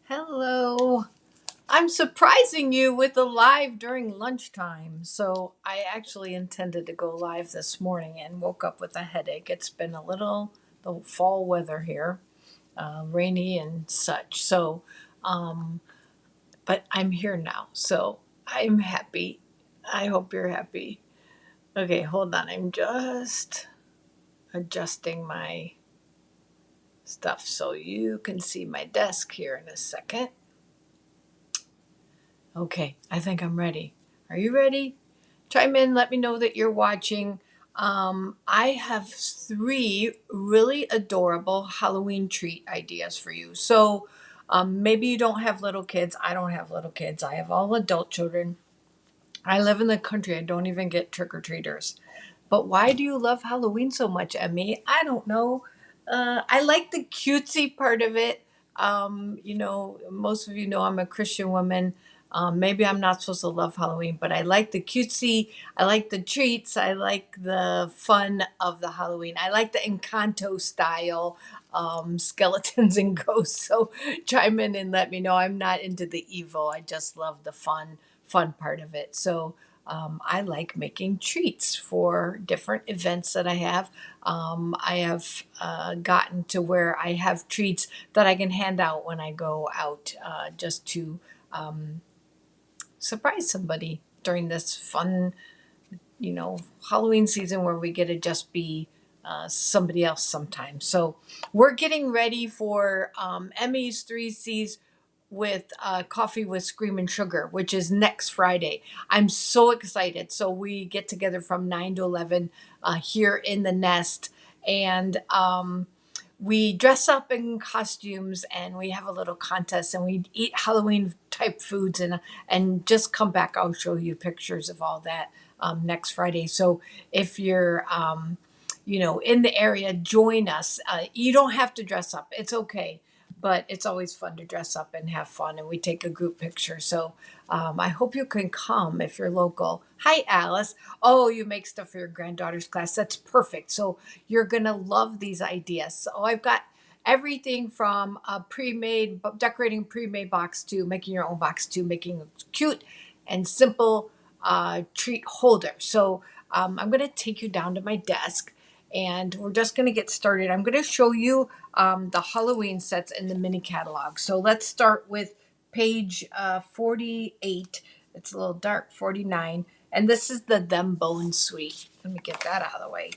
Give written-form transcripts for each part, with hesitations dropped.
Hello. I'm surprising you with a live during lunchtime. So I actually intended to go live this morning and woke up with a headache. It's been a little the fall weather here, rainy and such. Um, but I'm here now. So I'm happy. I hope you're happy. Okay, hold on. I'm just adjusting my stuff so you can see my desk here in a second. Okay, I think I'm ready. Are you ready? Chime in, let me know that you're watching. I have three really adorable Halloween treat ideas for you. Maybe you don't have little kids. I don't have little kids. I have all adult children. I live in the country. I don't even get trick or treaters. But why do you love Halloween so much, Emmy? I don't know. I like the cutesy part of it. Most of you know I'm a Christian woman. Maybe I'm not supposed to love Halloween, but I like the cutesy. I like the treats. I like the fun of the Halloween. I like the Encanto style skeletons and ghosts. So chime in and let me know. I'm not into the evil. I just love the fun part of it. I like making treats for different events that I have. I have gotten to where I have treats that I can hand out when I go out just to surprise somebody during this fun, Halloween season where we get to just be somebody else sometimes. So we're getting ready for Emmy's 3Cs with Coffee with Screaming Sugar, which is next Friday. I'm so excited. So we get together from 9 to 11 here in the nest. And we dress up in costumes and we have a little contest and we eat Halloween type foods and just come back. I'll show you pictures of all that next Friday. So if you're in the area, join us. You don't have to dress up. It's okay. But it's always fun to dress up and have fun, and we take a group picture. So I hope you can come if you're local. Hi, Alice. Oh, you make stuff for your granddaughter's class. That's perfect. So you're going to love these ideas. So I've got everything from a pre-made, decorating pre-made box to making your own box to making a cute and simple treat holder. I'm going to take you down to my desk and we're just going to get started. I'm going to show you the Halloween sets in the mini catalog. So let's start with page 48. It's a little dark, 49. And this is the Them Bones Suite. Let me get that out of the way.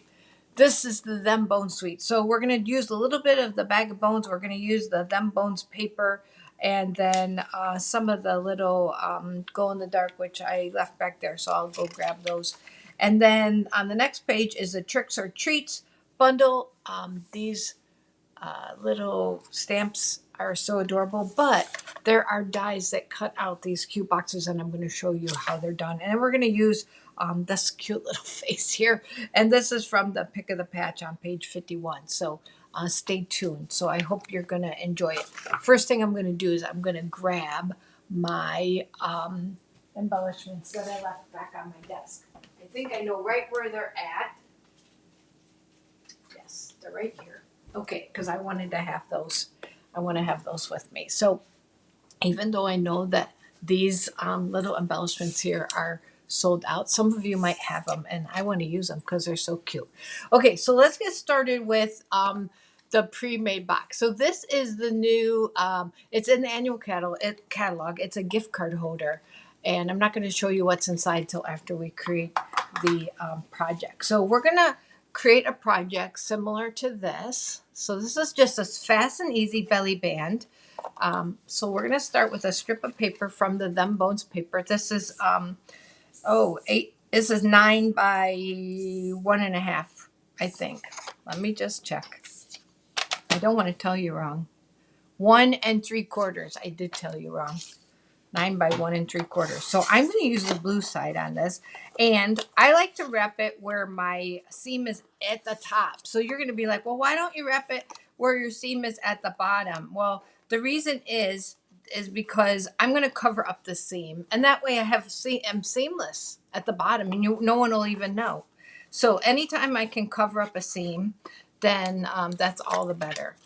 This is the Them Bones Suite. So we're going to use a little bit of the bag of bones. We're going to use the Them Bones paper and then some of the little glow in the dark, which I left back there. So I'll go grab those. And then on the next page is the Tricks or Treats bundle. These little stamps are so adorable, but there are dies that cut out these cute boxes, and I'm going to show you how they're done. And then we're going to use this cute little face here, and this is from the Pick of the Patch on page 51. So stay tuned. So I hope you're going to enjoy it. First thing I'm going to do is I'm going to grab my embellishments that I left back on my desk. I think I know right where they're at. Yes, they're right here. Okay, because I wanted to have those. I want to have those with me. So even though I know that these little embellishments here are sold out, some of you might have them, and I want to use them because they're so cute. Okay, so let's get started with the pre-made box. So this is the new. It's in the annual catalog. It's a gift card holder, and I'm not going to show you what's inside till after we create the project. So we're gonna create a project similar to this. So this is just a fast and easy belly band. So we're going to start with a strip of paper from the Them Bones paper. This is, eight. This is 9 by 1.5, I think. Let me just check. I don't want to tell you wrong. 1 3/4. I did tell you wrong. 9 by 1 3/4. So I'm going to use the blue side on this. And I like to wrap it where my seam is at the top. So you're going to be like, well, why don't you wrap it where your seam is at the bottom? Well, the reason is because I'm going to cover up the seam. And that way I'm seamless at the bottom and no one will even know. So anytime I can cover up a seam, then that's all the better.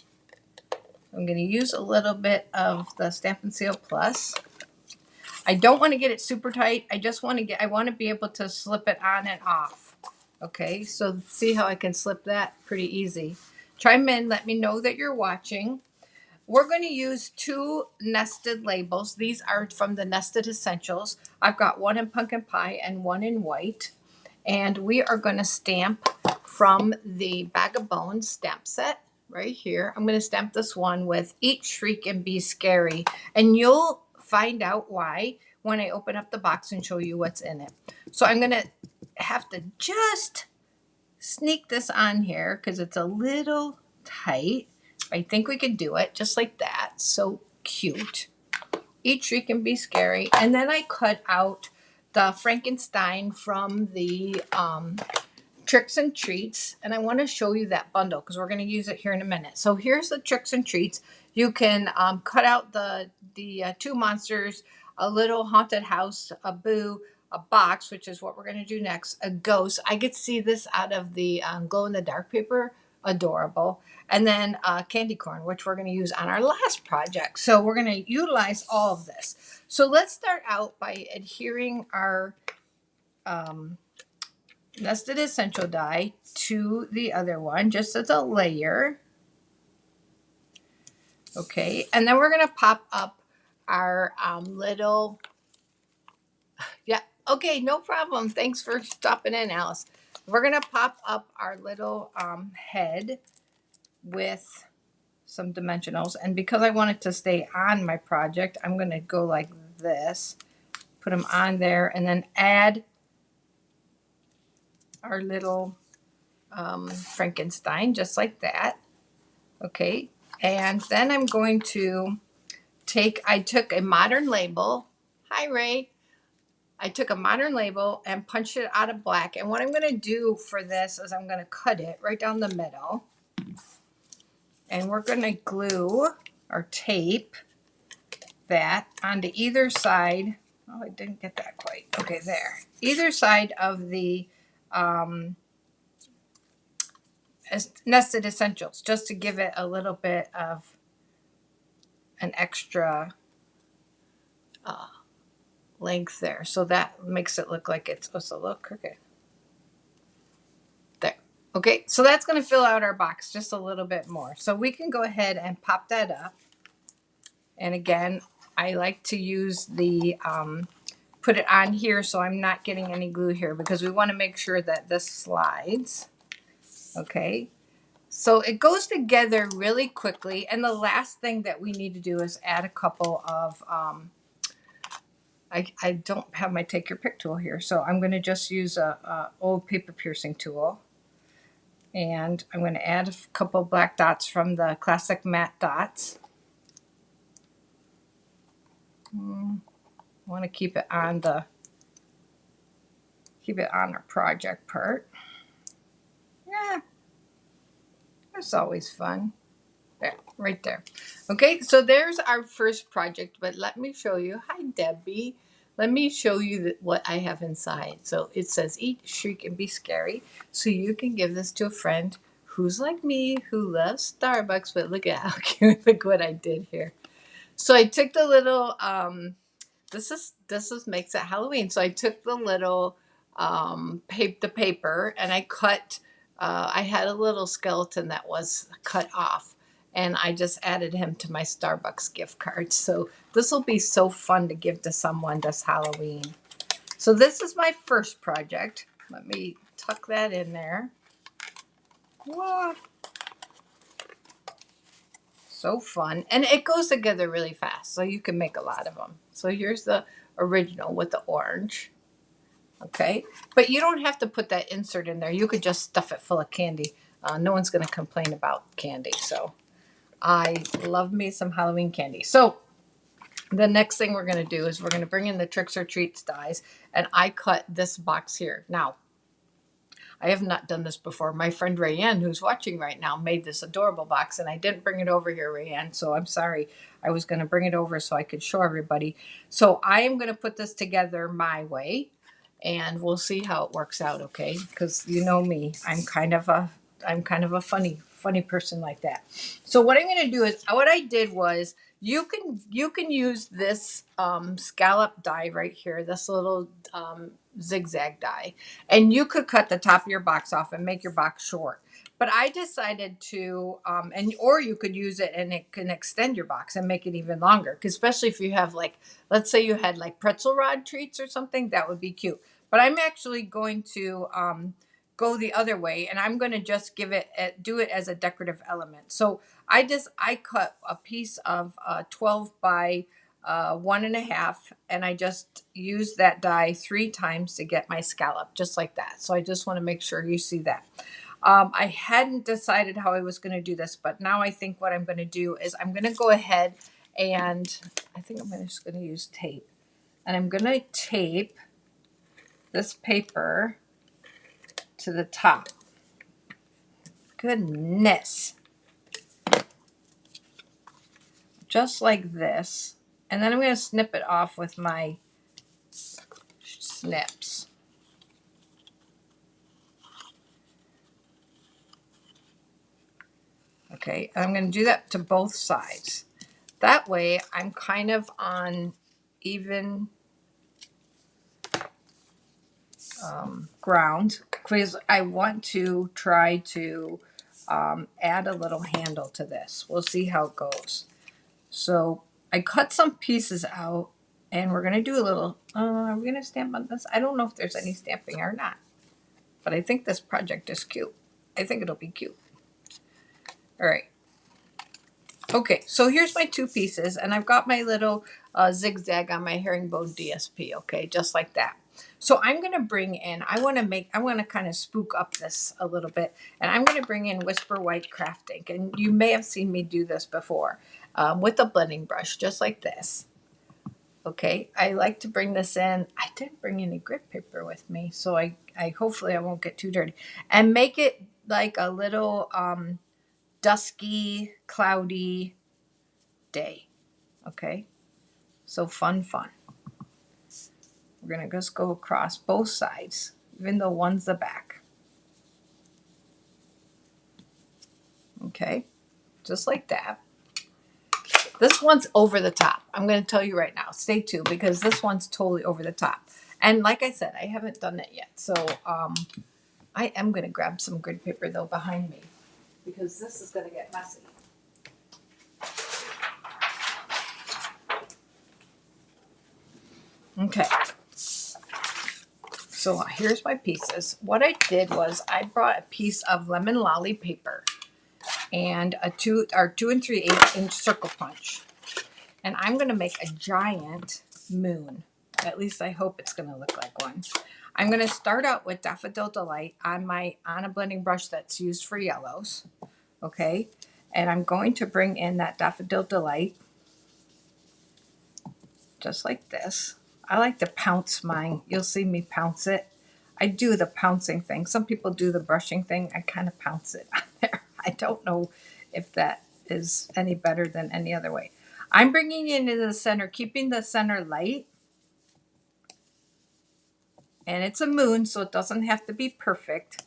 I'm going to use a little bit of the Stampin' Seal Plus. I don't want to get it super tight. I want to be able to slip it on and off. Okay, so see how I can slip that pretty easy. Chime in, let me know that you're watching. We're going to use 2 nested labels. These are from the Nested Essentials. I've got one in pumpkin pie and one in white. And we are going to stamp from the Bag of Bones stamp set right here. I'm going to stamp this one with Eat, Shriek, and Be Scary. And you'll find out why when I open up the box and show you what's in it. So I'm going to have to just sneak this on here because it's a little tight. I think we could do it just like that. So cute. Eat, Shriek, and Be Scary. And then I cut out the Frankenstein from the Tricks and Treats. And I want to show you that bundle because we're going to use it here in a minute. So here's the Tricks and Treats. You can cut out the 2 monsters, a little haunted house, a boo, a box, which is what we're going to do next, a ghost. I could see this out of the glow-in-the-dark paper. Adorable. And then candy corn, which we're going to use on our last project. So we're going to utilize all of this. So let's start out by adhering our Nested Essential die to the other one, just as a layer. Okay, and then we're going to pop up our little, yeah, okay, no problem. Thanks for stopping in, Alice. We're going to pop up our little head with some dimensionals. And because I want it to stay on my project, I'm going to go like this, put them on there, and then add our little Frankenstein, just like that. Okay, and then I'm going to I took a modern label. Hi, Ray. I took a modern label and punched it out of black. And what I'm going to do for this is I'm going to cut it right down the middle. And we're going to glue or tape that onto either side. Oh, I didn't get that quite. Okay, there. Either side of the Nested Essentials, just to give it a little bit of an extra length there. So that makes it look like it's supposed to look crooked. There. Okay, so that's going to fill out our box just a little bit more. So we can go ahead and pop that up. And again, I like to use the, put it on here so I'm not getting any glue here because we want to make sure that this slides. Okay, so it goes together really quickly. And the last thing that we need to do is add a couple of, I don't have my take your pick tool here, so I'm going to just use a old paper piercing tool. And I'm going to add a couple black dots from the classic matte dots. I want to keep it on our project part. Yeah, that's always fun. There, right there. Okay, so there's our first project, but let me show you. Hi, Debbie. Let me show you what I have inside. So it says Eat, Shriek, and Be Scary. So you can give this to a friend who's like me, who loves Starbucks, but look at how cute, look what I did here. So I took the little, this is makes it Halloween. So I took the little paper and I cut, I had a little skeleton that was cut off. And I just added him to my Starbucks gift card. So this will be so fun to give to someone this Halloween. So this is my first project. Let me tuck that in there. Whoa. So fun. And it goes together really fast. So you can make a lot of them. So here's the original with the orange. Okay. But you don't have to put that insert in there. You could just stuff it full of candy. No one's going to complain about candy. So I love me some Halloween candy. So the next thing we're going to do is we're going to bring in the Tricks or Treats dies. And I cut this box here. Now, I have not done this before. My friend Rayanne, who's watching right now, made this adorable box. And I didn't bring it over here, Rayanne. So I'm sorry. I was going to bring it over so I could show everybody. So I am going to put this together my way. And we'll see how it works out, okay? Because you know me. I'm kind of a funny person like that. So what I'm going to do is, what I did was, you can use this scallop die right here, this little zigzag die, and you could cut the top of your box off and make your box short. But I decided to, and or you could use it and it can extend your box and make it even longer. Because especially if you have like, let's say you had like pretzel rod treats or something, that would be cute. But I'm actually going to go the other way, and I'm going to just do it as a decorative element. So I cut a piece of 12 by 1.5, and I just used that die 3 times to get my scallop, just like that. So I just want to make sure you see that. I hadn't decided how I was going to do this, but now I think what I'm going to do is I'm going to go ahead and I think I'm just going to use tape. And I'm going to tape this paper to the top. Goodness. Just like this. And then I'm going to snip it off with my snips. Okay, and I'm going to do that to both sides. That way I'm kind of on even ground, because I want to try to add a little handle to this. We'll see how it goes. So I cut some pieces out, and we're going to do a little, are we going to stamp on this? I don't know if there's any stamping or not, but I think this project is cute. I think it'll be cute. All right. Okay, so here's my 2 pieces, and I've got my little zigzag on my herringbone DSP, okay, just like that. So I'm going to bring in, I want to kind of spook up this a little bit, and I'm going to bring in Whisper White Craft Ink, and you may have seen me do this before with a blending brush, just like this. Okay, I like to bring this in. I didn't bring any grit paper with me, so I hopefully I won't get too dirty, and make it like a little dusky, cloudy day. Okay, so fun. We're gonna just go across both sides, even though one's the back. Okay, just like that. This one's over the top. I'm gonna tell you right now, stay tuned, because this one's totally over the top. And like I said, I haven't done it yet. So I am gonna grab some grid paper though behind me, because this is gonna get messy. Okay. So here's my pieces. What I did was I brought a piece of lemon lolly paper and a 2 3/8 inch circle punch. And I'm going to make a giant moon. At least I hope it's going to look like one. I'm going to start out with Daffodil Delight on a blending brush that's used for yellows. Okay. And I'm going to bring in that Daffodil Delight just like this. I like to pounce mine. You'll see me pounce it. I do the pouncing thing. Some people do the brushing thing. I kind of pounce it on there. I don't know if that is any better than any other way. I'm bringing it into the center, keeping the center light. And it's a moon, so it doesn't have to be perfect.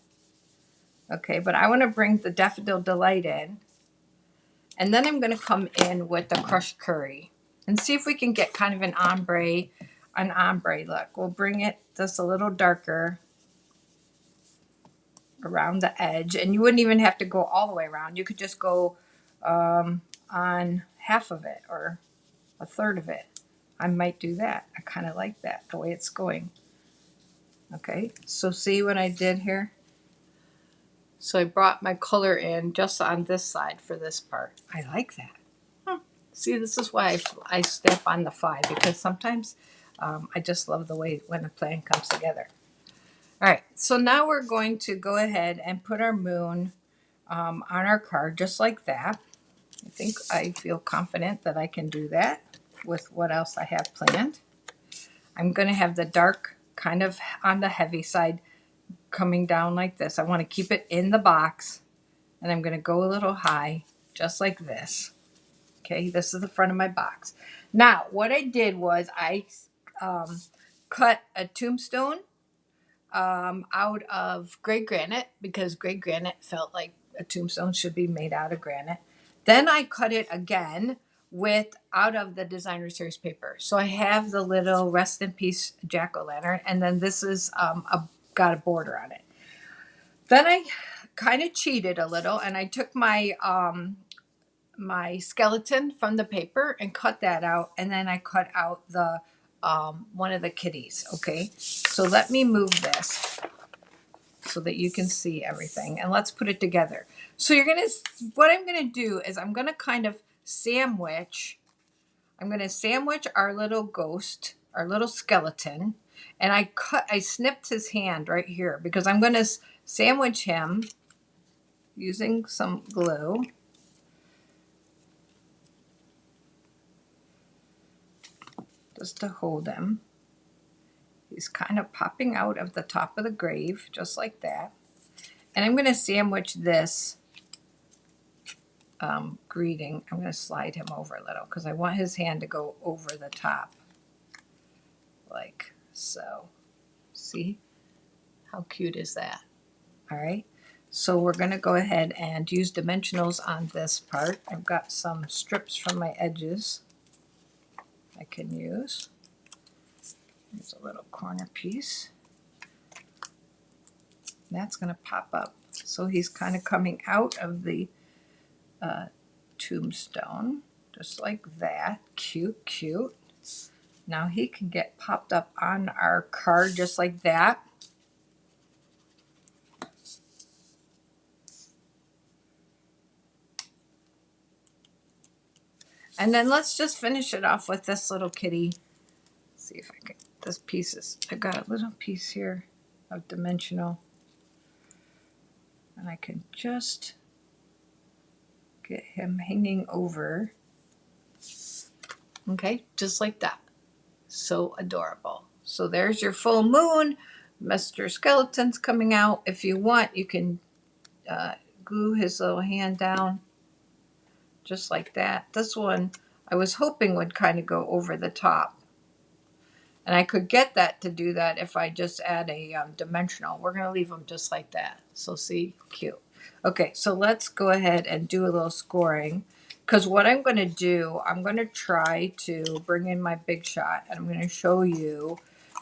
Okay, but I want to bring the Daffodil Delight in. And then I'm going to come in with the crushed curry and see if we can get kind of an ombre look. We'll bring it just a little darker around the edge, and you wouldn't even have to go all the way around. You could just go on half of it or a third of it. I might do that. I kind of like that, the way it's going. Okay, so see what I did here? So I brought my color in just on this side for this part. I like that. See, this is why I step on the fly, because sometimes I just love the way when a plan comes together. All right, so now we're going to go ahead and put our moon on our card just like that. I feel confident that I can do that with what else I have planned. I'm going to have the dark kind of on the heavy side coming down like this. I want to keep it in the box, and I'm going to go a little high just like this. Okay, this is the front of my box. Now, what I did was I cut a tombstone out of gray granite, because gray granite felt like a tombstone should be made out of granite. Then I cut it again with out of the designer series paper. So I have the little rest in peace jack-o'-lantern, and then this is got a border on it. Then I kind of cheated a little, and I took my my skeleton from the paper and cut that out, and then I cut out the one of the kitties. Okay, so let me move this so that you can see everything, and let's put it together. So you're gonna, what I'm gonna do is I'm gonna kind of sandwich. I'm gonna sandwich our little ghost, our little skeleton, and I snipped his hand right here because I'm gonna sandwich him using some glue. Just to hold him. He's kind of popping out of the top of the grave, just like that. And I'm going to sandwich this greeting. I'm going to slide him over a little because I want his hand to go over the top. Like so. See? How cute is that? All right. So we're going to go ahead and use dimensionals on this part. I've got some strips from my edges I can use. There's a little corner piece. That's going to pop up. So he's kind of coming out of the tombstone, just like that. Cute, cute. Now he can get popped up on our card just like that. And then let's just finish it off with this little kitty. Let's see if I can, this piece is, I got a little piece here of dimensional. And I can just get him hanging over. Okay, just like that. So adorable. So there's your full moon. Mr. Skeleton's coming out. If you want, you can glue his little hand down just like that. This one I was hoping would kind of go over the top. And I could get that to do that if I just add a dimensional. We're going to leave them just like that. So see, cute. Okay, so let's go ahead and do a little scoring. Because what I'm going to do, I'm going to try to bring in my big shot. And I'm going to show you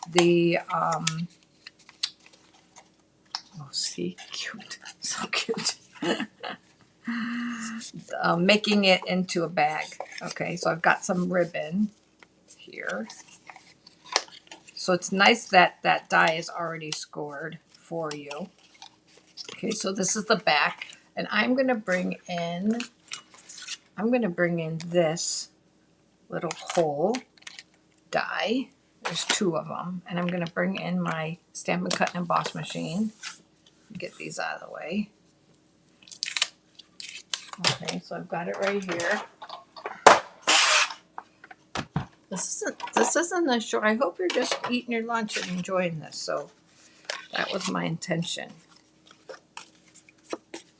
the, oh, see, cute. So cute. Making it into a bag. Okay, so I've got some ribbon here. So it's nice that that die is already scored for you. Okay, so this is the back, and I'm gonna bring in this little hole die. There's two of them, and I'm gonna bring in my Stampin' Cut and Emboss machine. Get these out of the way. Okay, so I've got it right here. This isn't a short. I hope you're just eating your lunch and enjoying this. So that was my intention.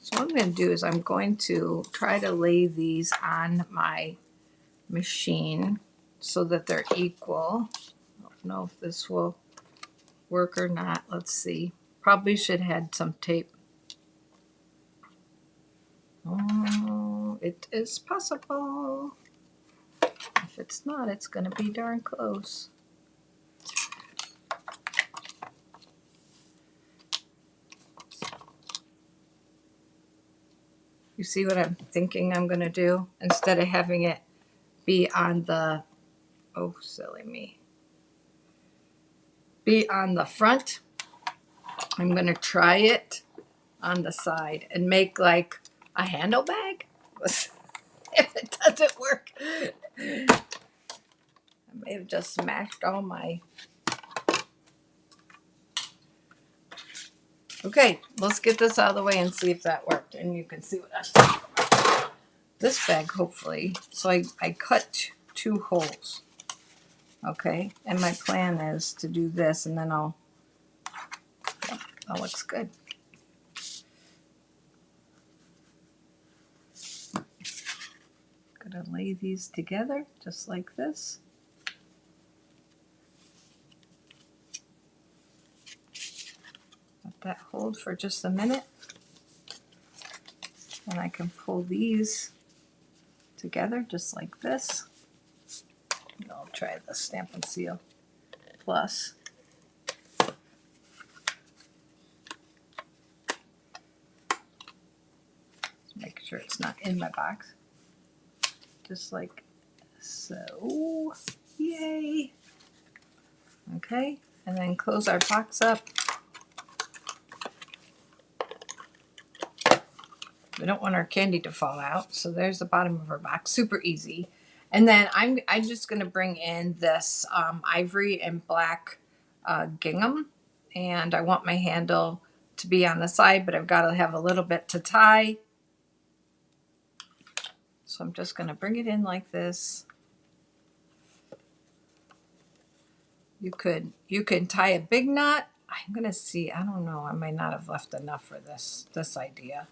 So what I'm going to do is I'm going to try to lay these on my machine so that they're equal. I don't know if this will work or not. Let's see. Probably should have had some tape. Oh, it is possible. If it's not, it's going to be darn close. You see what I'm thinking I'm going to do? Instead of having it be on the, oh, silly me, be on the front, I'm going to try it on the side and make like a handle bag. If it doesn't work, I may have just smashed all my... Okay, let's get this out of the way and see if that worked. And you can see what I'm talking about. This bag, hopefully. So I cut two holes. Okay, and my plan is to do this, and then I'll... Yeah, that looks good. Gonna lay these together just like this. Let that hold for just a minute. And I can pull these together just like this. And I'll try the Stamp and Seal Plus. Just make sure it's not in my box. Just like so. Yay! Okay, and then close our box up. We don't want our candy to fall out, so there's the bottom of our box. Super easy. And then I'm just going to bring in this ivory and black gingham, and I want my handle to be on the side, but I've got to have a little bit to tie. So I'm just going to bring it in like this. You could tie a big knot. I'm going to see. I don't know. I might not have left enough for this idea.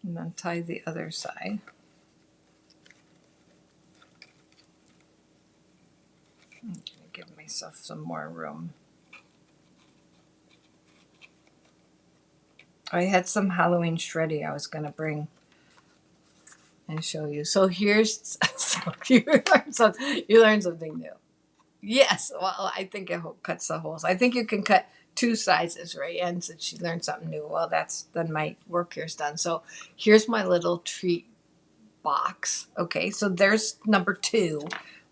And then tie the other side. I'm going to give myself some more room. I had some Halloween shreddy I was going to bring and show you. So here's, so you learn something new. Yes, well, I think it cuts the holes. I think you can cut two sizes, right? And since she learned something new, well, then my work here's done. So here's my little treat box. Okay, so there's number 2.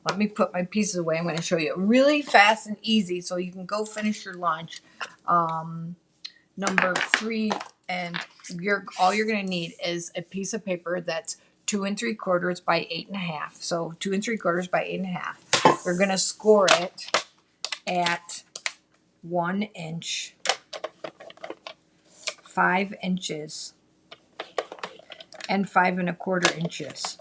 Let me put my pieces away. I'm going to show you really fast and easy so you can go finish your lunch. Number 3, and all you're going to need is a piece of paper that's 2 3/4 by 8.5. So 2 3/4 by 8.5. We're going to score it at 1 inch, 5 inches, and 5 1/4 inches.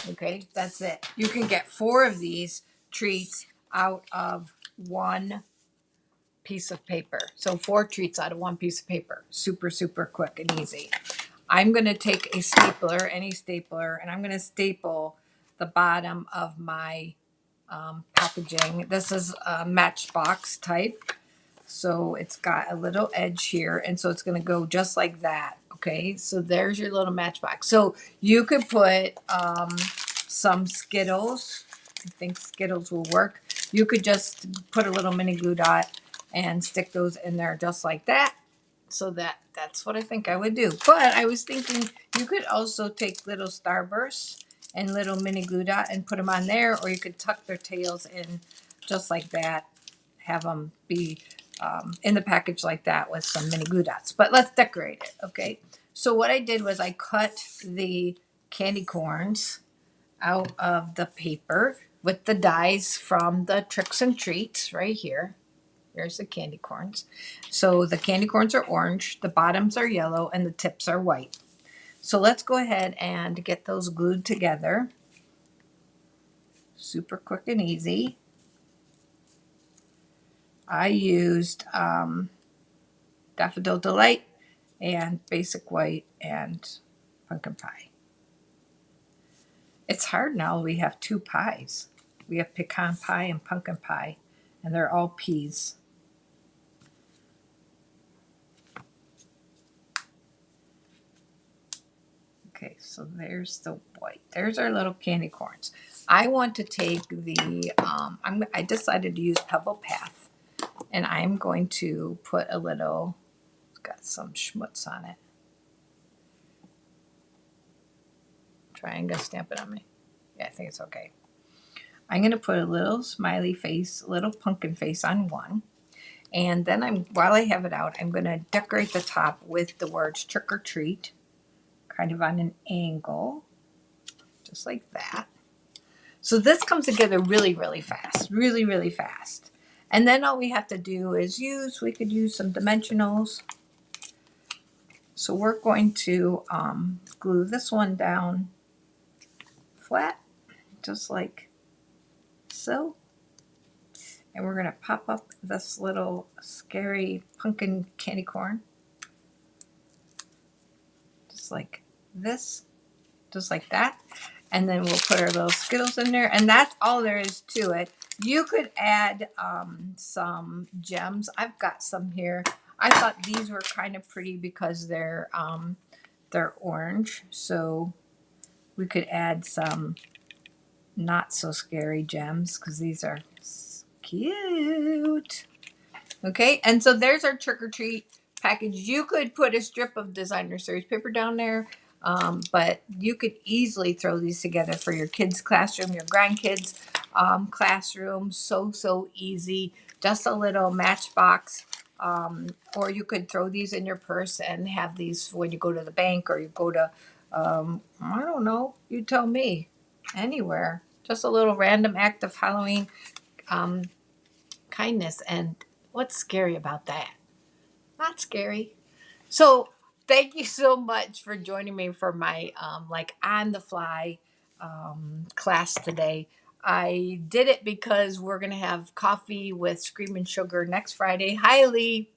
Okay, that's it. You can get 4 of these treats out of 1 piece of paper. So 4 treats out of 1 piece of paper. Super, super quick and easy. I'm going to take a stapler, any stapler, and I'm going to staple the bottom of my packaging. This is a Matchbox type. So it's got a little edge here, and so it's going to go just like that. Okay, so there's your little Matchbox. So you could put some Skittles. I think Skittles will work. You could just put a little mini glue dot and stick those in there just like that. So that's what I think I would do. But I was thinking you could also take little Starbursts and little mini glue dot and put them on there, or you could tuck their tails in just like that. Have them be in the package like that with some mini glue dots. But let's decorate it, okay? So what I did was I cut the candy corns out of the paper with the dies from the Tricks and Treats right here. Here's the candy corns. So the candy corns are orange, the bottoms are yellow, and the tips are white. So let's go ahead and get those glued together. Super quick and easy. I used Daffodil Delight and Basic White and Pumpkin Pie. It's hard now. We have 2 pies. We have pecan pie and pumpkin pie, and they're all peas. Okay, so there's the white. There's our little candy corns. I want to take the, I decided to use Pebble Path, and I'm going to put a little, it's got some schmutz on it. Trying to stamp it on me. Yeah, I think it's okay. I'm going to put a little smiley face, a little pumpkin face on one. And then while I have it out, I'm going to decorate the top with the words trick or treat, kind of on an angle, just like that. So this comes together really, really fast, really, really fast. And then all we have to do is we could use some dimensionals. So we're going to glue this one down flat, just like so. And we're going to pop up this little scary pumpkin candy corn, just like this, just like that. And then we'll put our little Skittles in there. And that's all there is to it. You could add some gems. I've got some here. I thought these were kind of pretty because they're orange. So we could add some not so scary gems because these are cute. Okay, and so there's our trick or treat package. You could put a strip of designer series paper down there, but you could easily throw these together for your kids' classroom, your grandkids' classroom. So easy. Just a little matchbox. Or you could throw these in your purse and have these when you go to the bank or you go to, I don't know, you tell me, anywhere. Just a little random act of Halloween um, kindness. And what's scary about that? Not scary. So thank you so much for joining me for my like on the fly class today. I did it because we're gonna have coffee with Screaming Sugar next Friday. Hi, Lee.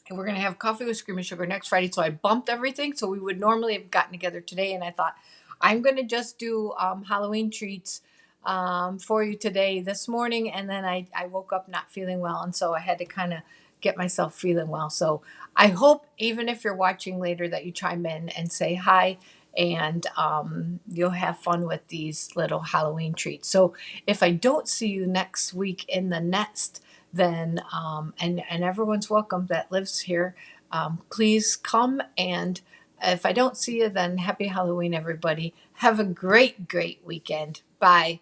And we're going to have coffee with Screaming Sugar next Friday. So I bumped everything. So we would normally have gotten together today. And I thought, I'm going to just do Halloween treats for you today, this morning. And then I woke up not feeling well. And so I had to kind of get myself feeling well. So I hope, even if you're watching later, that you chime in and say hi. And you'll have fun with these little Halloween treats. So if I don't see you next week in the nest, then and everyone's welcome that lives here. Please come, and if I don't see you, then happy Halloween, everybody. Have a great weekend. Bye.